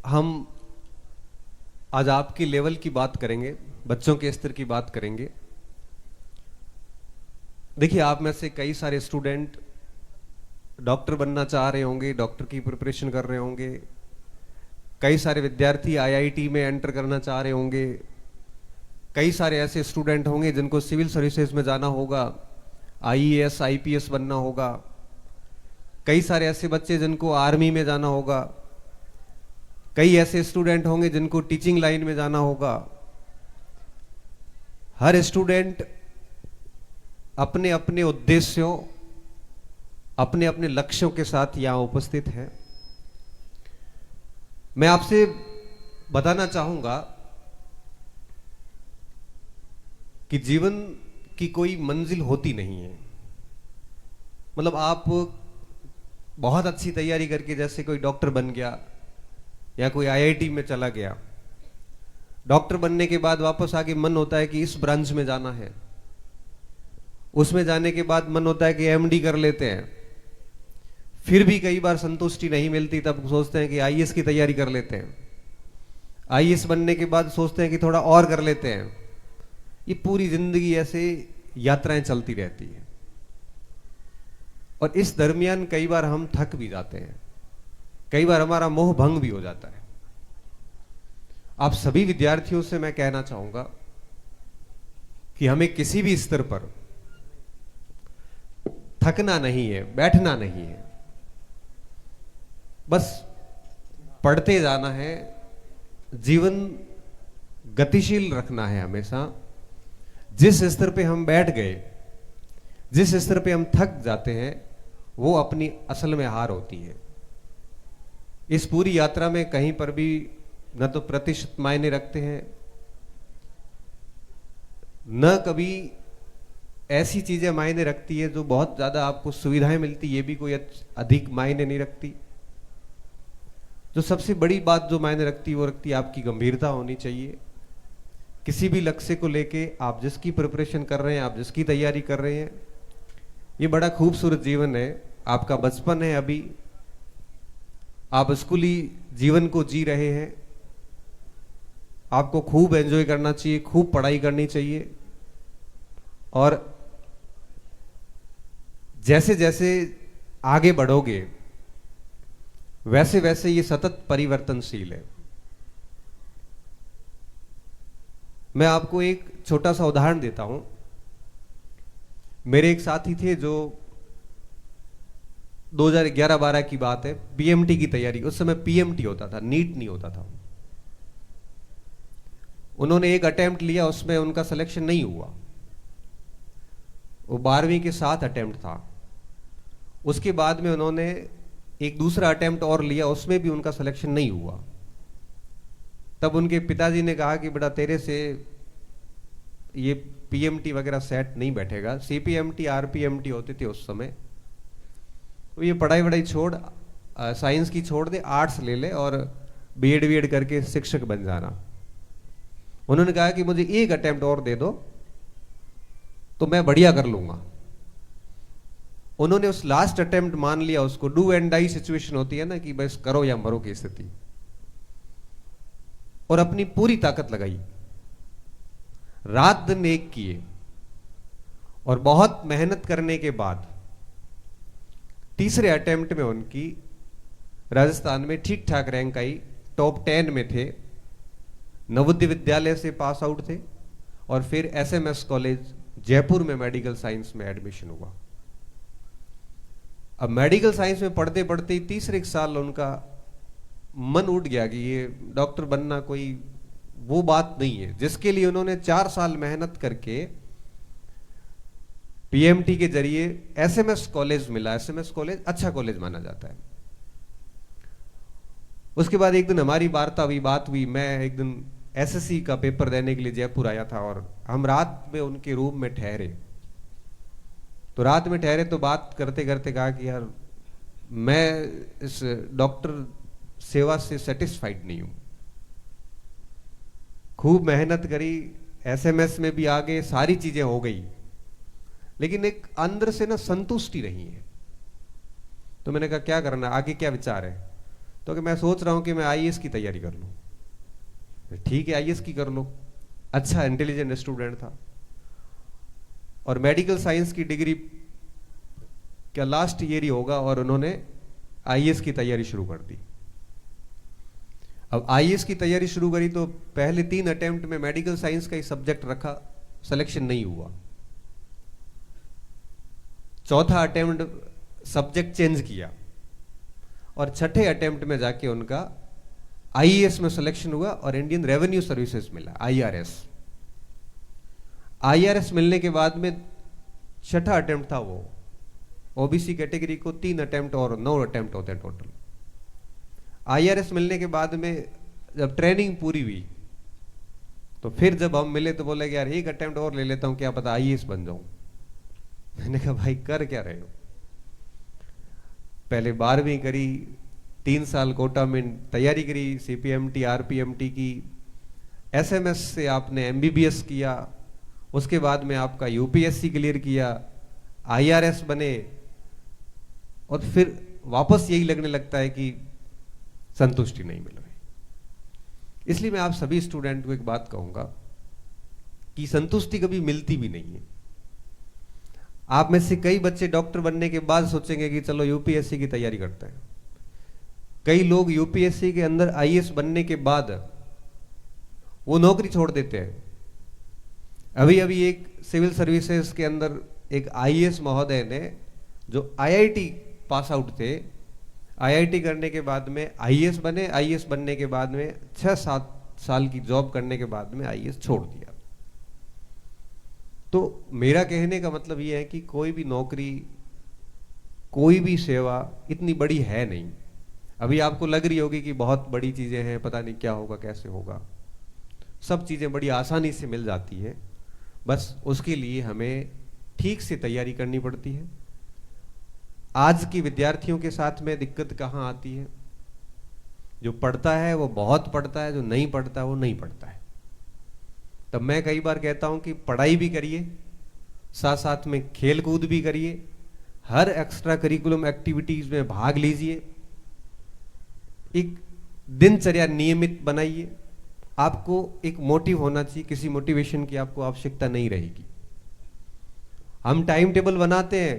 हम आज आपके लेवल की बात करेंगे, बच्चों के स्तर की बात करेंगे। देखिए, आप में से कई सारे स्टूडेंट डॉक्टर बनना चाह रहे होंगे, डॉक्टर की प्रिपरेशन कर रहे होंगे। कई सारे विद्यार्थी आईआईटी में एंटर करना चाह रहे होंगे। कई सारे ऐसे स्टूडेंट होंगे जिनको सिविल सर्विसेज में जाना होगा, आईएएस आईपीएस बनना होगा। कई सारे ऐसे बच्चे जिनको आर्मी में जाना होगा। कई ऐसे स्टूडेंट होंगे जिनको टीचिंग लाइन में जाना होगा। हर स्टूडेंट अपने अपने उद्देश्यों, अपने अपने लक्ष्यों के साथ यहां उपस्थित है। मैं आपसे बताना चाहूंगा कि जीवन की कोई मंजिल होती नहीं है। मतलब आप बहुत अच्छी तैयारी करके जैसे कोई डॉक्टर बन गया या कोई आईआईटी में चला गया, डॉक्टर बनने के बाद वापस आके मन होता है कि इस ब्रांच में जाना है। उसमें जाने के बाद मन होता है कि एमडी कर लेते हैं। फिर भी कई बार संतुष्टि नहीं मिलती, तब सोचते हैं कि आईएएस की तैयारी कर लेते हैं। आईएएस बनने के बाद सोचते हैं कि थोड़ा और कर लेते हैं। ये पूरी जिंदगी ऐसे यात्राएं चलती रहती है और इस दरमियान कई बार हम थक भी जाते हैं, कई बार हमारा मोह भंग भी हो जाता है। आप सभी विद्यार्थियों से मैं कहना चाहूंगा कि हमें किसी भी स्तर पर थकना नहीं है, बैठना नहीं है। बस पढ़ते जाना है, जीवन गतिशील रखना है हमेशा। जिस स्तर पे हम बैठ गए, जिस स्तर पे हम थक जाते हैं, वो अपनी असल में हार होती है। इस पूरी यात्रा में कहीं पर भी न तो प्रतिशत मायने रखते हैं, न कभी ऐसी चीजें मायने रखती है जो बहुत ज्यादा आपको सुविधाएं मिलती, ये भी कोई अधिक मायने नहीं रखती। जो सबसे बड़ी बात जो मायने रखती है वो रखती है आपकी गंभीरता होनी चाहिए। किसी भी लक्ष्य को लेके आप जिसकी प्रिपरेशन कर रहे हैं, आप जिसकी तैयारी कर रहे हैं, ये बड़ा खूबसूरत जीवन है। आपका बचपन है, अभी आप स्कूली जीवन को जी रहे हैं। आपको खूब एंजॉय करना चाहिए, खूब पढ़ाई करनी चाहिए और जैसे जैसे आगे बढ़ोगे वैसे वैसे ये सतत परिवर्तनशील है। मैं आपको एक छोटा सा उदाहरण देता हूं। मेरे एक साथी थे जो 2011-12 की बात है, पीएमटी की तैयारी, उस समय पीएमटी होता था, नीट नहीं होता था। उन्होंने एक अटेम्प्ट लिया, उसमें उनका सिलेक्शन नहीं हुआ। वो 12वीं के 7 अटेम्प्ट था। उसके बाद में उन्होंने एक दूसरा अटेम्प्ट और लिया, उसमें भी उनका सिलेक्शन नहीं हुआ। तब उनके पिताजी ने कहा कि बेटा तेरे से ये पीएमटी वगैरह सेट नहीं बैठेगा। सीपीएमटी आरपीएमटी होते थे उस समय। तो ये पढ़ाई वढ़ाई छोड़, साइंस की छोड़ दे, आर्ट्स ले ले और बीएड वीएड करके शिक्षक बन जाना। उन्होंने कहा कि मुझे एक अटेम्प्ट और दे दो तो मैं बढ़िया कर लूंगा। उन्होंने उस लास्ट अटेम्प्ट मान लिया उसको। डू एंड डाई सिचुएशन होती है ना कि बस करो या मरो की स्थिति, और अपनी पूरी ताकत लगाई, रात दिन एक किए और बहुत मेहनत करने के बाद तीसरे अटेम्प्ट में उनकी राजस्थान में ठीक ठाक रैंक आई, टॉप 10 में थे। नवोदय विद्यालय से पास आउट थे और फिर एसएमएस कॉलेज जयपुर में मेडिकल साइंस में एडमिशन हुआ। अब मेडिकल साइंस में पढ़ते पढ़ते ही तीसरे साल उनका मन उठ गया कि ये डॉक्टर बनना कोई वो बात नहीं है जिसके लिए उन्होंने 4 साल मेहनत करके पीएमटी के जरिए एसएमएस कॉलेज मिला। एसएमएस कॉलेज अच्छा कॉलेज माना जाता है। उसके बाद एक दिन हमारी वार्ता हुई, बात हुई। मैं एक दिन एसएससी का पेपर देने के लिए जयपुर आया था और हम रात में उनके रूम में ठहरे। तो रात में ठहरे तो बात करते करते कहा कि यार मैं इस डॉक्टर सेवा से सेटिस्फाइड नहीं हूं। खूब मेहनत करी, एसएमएस में भी आगे सारी चीजें हो गई, लेकिन एक अंदर से ना संतुष्टि नहीं है। तो मैंने कहा क्या करना, आगे क्या विचार है? तो कि मैं सोच रहा हूं कि मैं आईएएस की तैयारी कर लूं। ठीक है, आईएएस की कर लो। अच्छा इंटेलिजेंट स्टूडेंट था और मेडिकल साइंस की डिग्री क्या लास्ट ईयर ही होगा और उन्होंने आईएएस की तैयारी शुरू कर दी। अब आईएएस की तैयारी शुरू करी तो पहले 3 अटेम्प्ट में मेडिकल साइंस का ही सब्जेक्ट रखा, सिलेक्शन नहीं हुआ। चौथा अटेम्प्ट सब्जेक्ट चेंज किया और छठे अटेम्प्ट में जाके उनका आईएएस में सिलेक्शन हुआ और इंडियन रेवेन्यू सर्विसेज मिला, आईआरएस। आईआरएस मिलने के बाद में छठा अटेम्प्ट था वो। ओबीसी कैटेगरी को 3 अटेम्प्ट और 9 अटेम्प्ट होते हैं टोटल। आईआरएस मिलने के बाद में जब ट्रेनिंग पूरी हुई तो फिर जब हम मिले तो बोले कि यार एक अटेम्प्ट और ले लेता हूं, क्या पता आईएएस बन जाऊं। मैंने कहा भाई कर क्या रहे हो? पहले 12वीं करी, 3 साल कोटा में तैयारी करी, सीपीएमटी आरपीएमटी की, एसएमएस से आपने एमबीबीएस किया, उसके बाद में आपका यूपीएससी क्लियर किया, आईआरएस बने और फिर वापस यही लगने लगता है कि संतुष्टि नहीं मिल रही। इसलिए मैं आप सभी स्टूडेंट को एक बात कहूंगा कि संतुष्टि कभी मिलती भी नहीं है। आप में से कई बच्चे डॉक्टर बनने के बाद सोचेंगे कि चलो यूपीएससी की तैयारी करते हैं। कई लोग यूपीएससी के अंदर आईएएस बनने के बाद वो नौकरी छोड़ देते हैं। अभी अभी एक सिविल सर्विसेज के अंदर एक आईएएस महोदय ने, जो आईआईटी पास आउट थे, आईआईटी करने के बाद में आईएएस बने, आईएएस बनने के बाद में 6-7 साल की जॉब करने के बाद में आईएएस छोड़ दिया। तो मेरा कहने का मतलब यह है कि कोई भी नौकरी, कोई भी सेवा इतनी बड़ी है नहीं। अभी आपको लग रही होगी कि बहुत बड़ी चीजें हैं, पता नहीं क्या होगा कैसे होगा। सब चीजें बड़ी आसानी से मिल जाती है, बस उसके लिए हमें ठीक से तैयारी करनी पड़ती है। आज की विद्यार्थियों के साथ में दिक्कत कहाँ आती है? जो पढ़ता है वो बहुत पढ़ता है, जो नहीं पढ़ता वो नहीं पढ़ता है। तब मैं कई बार कहता हूं कि पढ़ाई भी करिए, साथ साथ में खेल कूद भी करिए, हर एक्स्ट्रा करिकुलम एक्टिविटीज में भाग लीजिए, एक दिनचर्या नियमित बनाइए। आपको एक मोटिव होना चाहिए, किसी मोटिवेशन की आपको आवश्यकता नहीं रहेगी। हम टाइम टेबल बनाते हैं,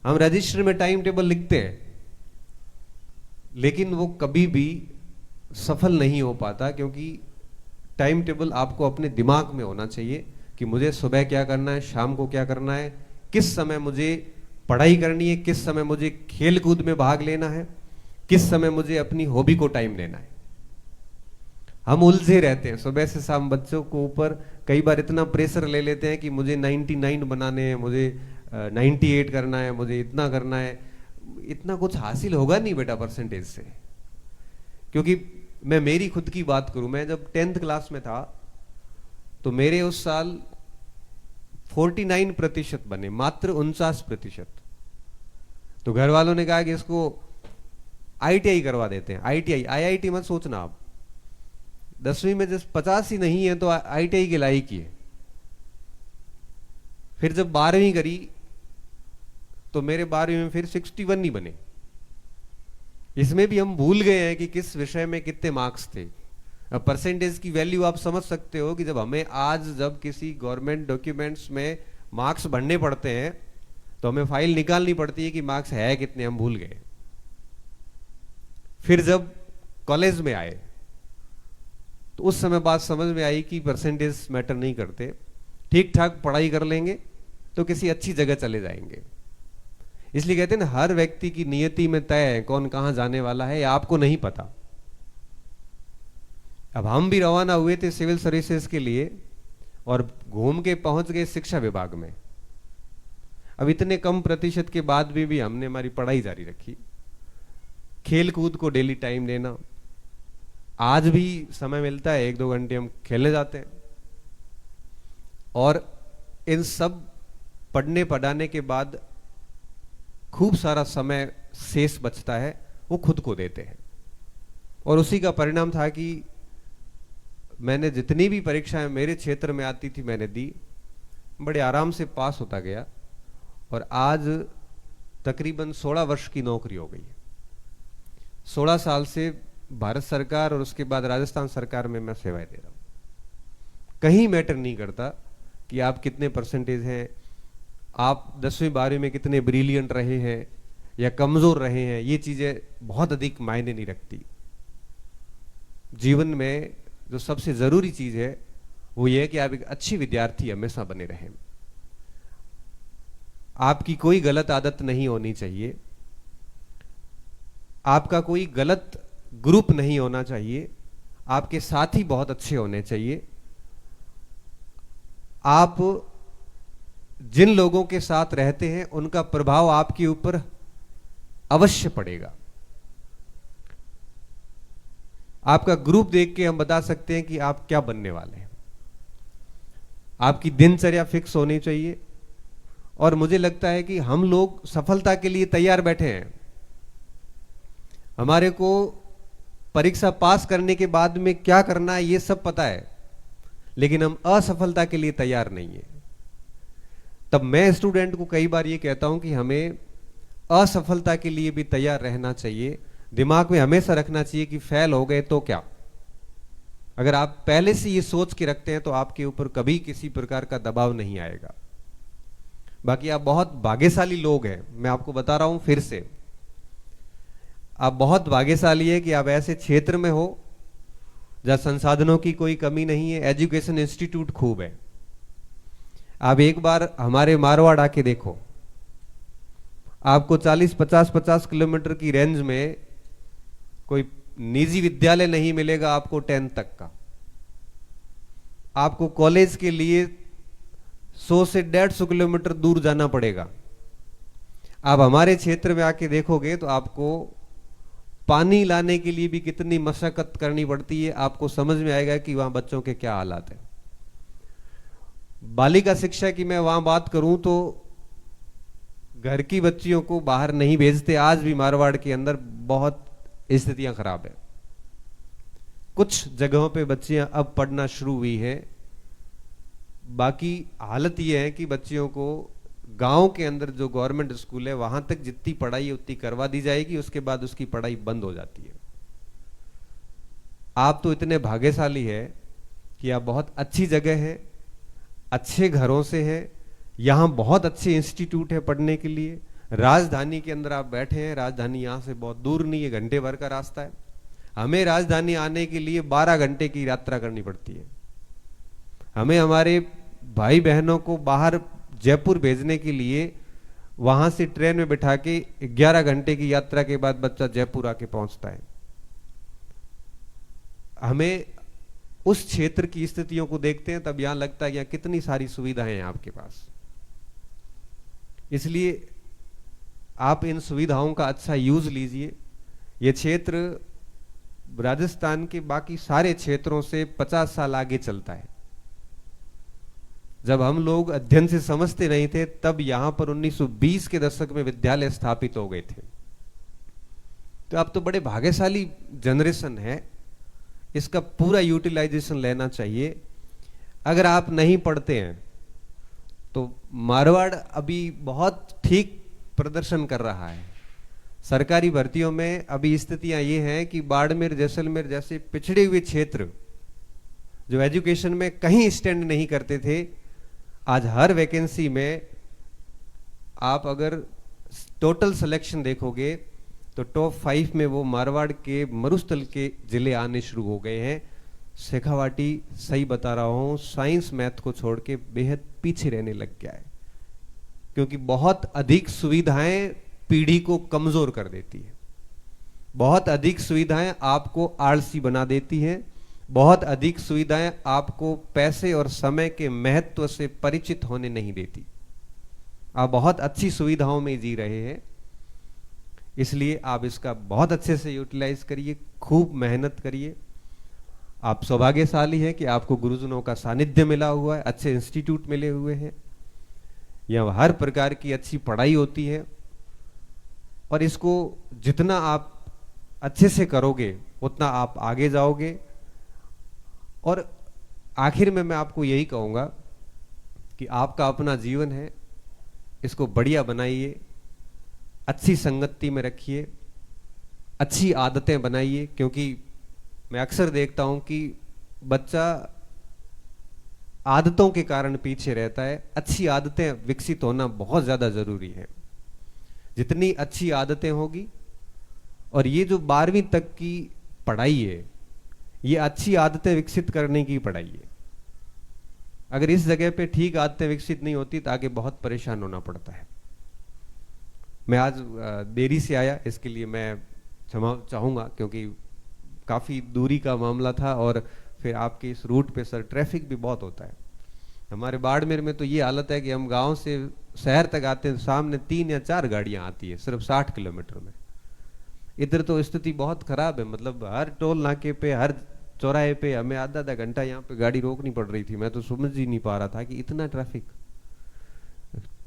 हम रजिस्टर में टाइम टेबल लिखते हैं, लेकिन वो कभी भी सफल नहीं हो पाता, क्योंकि टाइम टेबल आपको अपने दिमाग में होना चाहिए कि मुझे सुबह क्या करना है, शाम को क्या करना है, किस समय मुझे पढ़ाई करनी है, किस समय मुझे खेल कूद में भाग लेना है, किस समय मुझे अपनी हॉबी को टाइम देना है। हम उलझे रहते हैं सुबह से शाम। बच्चों को ऊपर कई बार इतना प्रेशर ले लेते हैं कि मुझे 99 बनाने हैं, मुझे 98 करना है, मुझे इतना करना है। इतना कुछ हासिल होगा नहीं बेटा परसेंटेज से। क्योंकि मैं मेरी खुद की बात करूं, मैं जब 10th क्लास में था तो मेरे उस साल 49% बने, मात्र 49%। तो घर वालों ने कहा कि इसको आईटीआई करवा देते हैं। आईटीआई, आईआईटी मत सोचना आप। 10वीं में जब 50 ही नहीं है तो आईटीआई के लायक ही है। फिर जब 12वीं करी तो मेरे 12वीं में फिर 61 ही बने। इसमें भी हम भूल गए हैं कि किस विषय में कितने मार्क्स थे। अब परसेंटेज की वैल्यू आप समझ सकते हो कि जब हमें आज जब किसी गवर्नमेंट डॉक्यूमेंट्स में मार्क्स भरने पड़ते हैं तो हमें फाइल निकालनी पड़ती है कि मार्क्स है कितने, हम भूल गए। फिर जब कॉलेज में आए तो उस समय बात समझ में आई कि परसेंटेज मैटर नहीं करते, ठीक ठाक पढ़ाई कर लेंगे तो किसी अच्छी जगह चले जाएंगे। इसलिए कहते हैं ना, हर व्यक्ति की नियति में तय है कौन कहां जाने वाला है, आपको नहीं पता। अब हम भी रवाना हुए थे सिविल सर्विसेज के लिए और घूम के पहुंच गए शिक्षा विभाग में। अब इतने कम प्रतिशत के बाद भी हमने हमारी पढ़ाई जारी रखी, खेल कूद को डेली टाइम देना। आज भी समय मिलता है 1-2 घंटे हम खेलने जाते हैं। और इन सब पढ़ने पढ़ाने के बाद खूब सारा समय शेष बचता है, वो खुद को देते हैं। और उसी का परिणाम था कि मैंने जितनी भी परीक्षाएं मेरे क्षेत्र में आती थी मैंने दी, बड़े आराम से पास होता गया और आज तकरीबन 16 वर्ष की नौकरी हो गई है। 16 साल से भारत सरकार और उसके बाद राजस्थान सरकार में मैं सेवाएं दे रहा हूं। कहीं मैटर नहीं करता कि आप कितने परसेंटेज हैं, आप 10वीं 12वीं में कितने ब्रिलियंट रहे हैं या कमजोर रहे हैं, ये चीजें बहुत अधिक मायने नहीं रखती। जीवन में जो सबसे जरूरी चीज है वो ये है कि आप एक अच्छी विद्यार्थी हमेशा बने रहें। आपकी कोई गलत आदत नहीं होनी चाहिए, आपका कोई गलत ग्रुप नहीं होना चाहिए, आपके साथी बहुत अच्छे होने चाहिए। आप जिन लोगों के साथ रहते हैं उनका प्रभाव आपके ऊपर अवश्य पड़ेगा। आपका ग्रुप देख के हम बता सकते हैं कि आप क्या बनने वाले हैं। आपकी दिनचर्या फिक्स होनी चाहिए। और मुझे लगता है कि हम लोग सफलता के लिए तैयार बैठे हैं। हमारे को परीक्षा पास करने के बाद में क्या करना है ये सब पता है, लेकिन हम असफलता के लिए तैयार नहीं है। तब मैं स्टूडेंट को कई बार ये कहता हूं कि हमें असफलता के लिए भी तैयार रहना चाहिए। दिमाग में हमेशा रखना चाहिए कि फेल हो गए तो क्या। अगर आप पहले से ये सोच के रखते हैं तो आपके ऊपर कभी किसी प्रकार का दबाव नहीं आएगा। बाकी आप बहुत भाग्यशाली लोग हैं, मैं आपको बता रहा हूं फिर से, आप बहुत भाग्यशाली है कि आप ऐसे क्षेत्र में हो जहां संसाधनों की कोई कमी नहीं है, एजुकेशन इंस्टीट्यूट खूब है। आप एक बार हमारे मारवाड़ आके देखो, आपको 40-50 किलोमीटर की रेंज में कोई निजी विद्यालय नहीं मिलेगा आपको 10th तक का। आपको कॉलेज के लिए 100 से 150 किलोमीटर दूर जाना पड़ेगा। आप हमारे क्षेत्र में आके देखोगे तो आपको पानी लाने के लिए भी कितनी मशक्कत करनी पड़ती है, आपको समझ में आएगा कि वहां बच्चों के क्या हालात हैं। बालिका शिक्षा की मैं वहां बात करूं तो घर की बच्चियों को बाहर नहीं भेजते। आज भी मारवाड़ के अंदर बहुत स्थितियां खराब है। कुछ जगहों पे बच्चियां अब पढ़ना शुरू हुई है। बाकी हालत यह है कि बच्चियों को गांव के अंदर जो गवर्नमेंट स्कूल है वहां तक जितनी पढ़ाई है उतनी करवा दी जाएगी, उसके बाद उसकी पढ़ाई बंद हो जाती है। आप तो इतने भाग्यशाली है कि आप बहुत अच्छी जगह है, अच्छे घरों से है, यहां बहुत अच्छे इंस्टीट्यूट है पढ़ने के लिए। राजधानी के अंदर आप बैठे हैं, राजधानी यहां से बहुत दूर नहीं है, घंटे भर का रास्ता है। हमें राजधानी आने के लिए 12 घंटे की यात्रा करनी पड़ती है। हमें हमारे भाई बहनों को बाहर जयपुर भेजने के लिए वहां से ट्रेन में बिठा के 11 घंटे की यात्रा के बाद बच्चा जयपुर आके पहुंचता है। हमें उस क्षेत्र की स्थितियों को देखते हैं तब यहां लगता है कि यहां कितनी सारी सुविधाएं हैं आपके पास। इसलिए आप इन सुविधाओं का अच्छा यूज लीजिए। यह क्षेत्र राजस्थान के बाकी सारे क्षेत्रों से 50 साल आगे चलता है। जब हम लोग अध्ययन से समझते नहीं थे तब यहां पर 1920 के दशक में विद्यालय स्थापित हो गए थे। तो अब तो बड़े भाग्यशाली जनरेशन है, इसका पूरा यूटिलाइजेशन लेना चाहिए। अगर आप नहीं पढ़ते हैं तो मारवाड़ अभी बहुत ठीक प्रदर्शन कर रहा है। सरकारी भर्तियों में अभी स्थितियां ये हैं कि बाड़मेर जैसलमेर जैसे पिछड़े हुए क्षेत्र जो एजुकेशन में कहीं स्टैंड नहीं करते थे, आज हर वैकेंसी में आप अगर टोटल सिलेक्शन देखोगे तो टॉप 5 में वो मारवाड़ के मरुस्थल के जिले आने शुरू हो गए हैं। शेखावाटी, सही बता रहा हूं, साइंस मैथ को छोड़ के बेहद पीछे रहने लग गया है, क्योंकि बहुत अधिक सुविधाएं पीढ़ी को कमजोर कर देती है। बहुत अधिक सुविधाएं आपको आलसी बना देती हैं। बहुत अधिक सुविधाएं आपको पैसे और समय के महत्व से परिचित होने नहीं देती। आप बहुत अच्छी सुविधाओं में जी रहे हैं, इसलिए आप इसका बहुत अच्छे से यूटिलाइज करिए, खूब मेहनत करिए। आप सौभाग्यशाली हैं कि आपको गुरुजनों का सानिध्य मिला हुआ है, अच्छे इंस्टीट्यूट मिले हुए हैं, यहाँ हर प्रकार की अच्छी पढ़ाई होती है। और इसको जितना आप अच्छे से करोगे उतना आप आगे जाओगे। और आखिर में मैं आपको यही कहूंगा कि आपका अपना जीवन है, इसको बढ़िया बनाइए, अच्छी संगति में रखिए, अच्छी आदतें बनाइए, क्योंकि मैं अक्सर देखता हूं कि बच्चा आदतों के कारण पीछे रहता है। अच्छी आदतें विकसित होना बहुत ज्यादा जरूरी है। जितनी अच्छी आदतें होगी, और ये जो 12वीं तक की पढ़ाई है, ये अच्छी आदतें विकसित करने की पढ़ाई है। अगर इस जगह पे ठीक आदतें विकसित नहीं होती तो आगे बहुत परेशान होना पड़ता है। मैं आज देरी से आया, इसके लिए मैं क्षमा चाहूंगा, क्योंकि काफी दूरी का मामला था, और फिर आपके इस रूट पे सर ट्रैफिक भी बहुत होता है। हमारे बाड़मेर में तो ये हालत है कि हम गांव से शहर तक आते हैं, सामने 3 या 4 गाड़ियां आती है सिर्फ 60 किलोमीटर में। इधर तो स्थिति बहुत खराब है, मतलब हर टोल नाके पे, हर चौराहे पे हमें आधा आधा घंटा यहाँ पे गाड़ी रोकनी पड़ रही थी। मैं तो समझ ही नहीं पा रहा था कि इतना ट्रैफिक।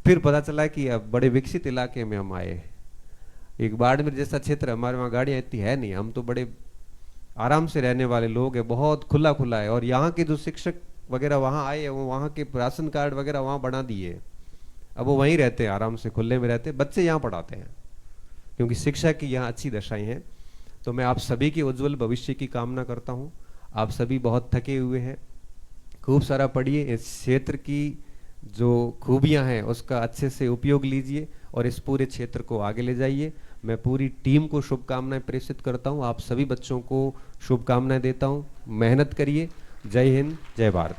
फिर पता चला कि अब बड़े विकसित इलाके में हम आए। एक बाड़मेर जैसा क्षेत्र, हमारे वहाँ गाड़ियाँ इतनी है नहीं, हम तो बड़े आराम से रहने वाले लोग हैं, बहुत खुला खुला है। और यहाँ के जो शिक्षक वगैरह वहाँ आए हैं, वो वहाँ के राशन कार्ड वगैरह वहाँ बना दिए, अब वो वहीं रहते हैं, आराम से खुले में रहते हैं, बच्चे यहाँ पढ़ाते हैं, क्योंकि शिक्षा की यहाँ अच्छी दशाएं हैं। तो मैं आप सभी के उज्जवल भविष्य की कामना करता हूँ। आप सभी बहुत थके हुए हैं, खूब सारा पढ़िए, इस क्षेत्र की जो खूबियां हैं उसका अच्छे से उपयोग लीजिए, और इस पूरे क्षेत्र को आगे ले जाइए। मैं पूरी टीम को शुभकामनाएं प्रेषित करता हूं, आप सभी बच्चों को शुभकामनाएं देता हूं। मेहनत करिए। जय हिंद, जय भारत।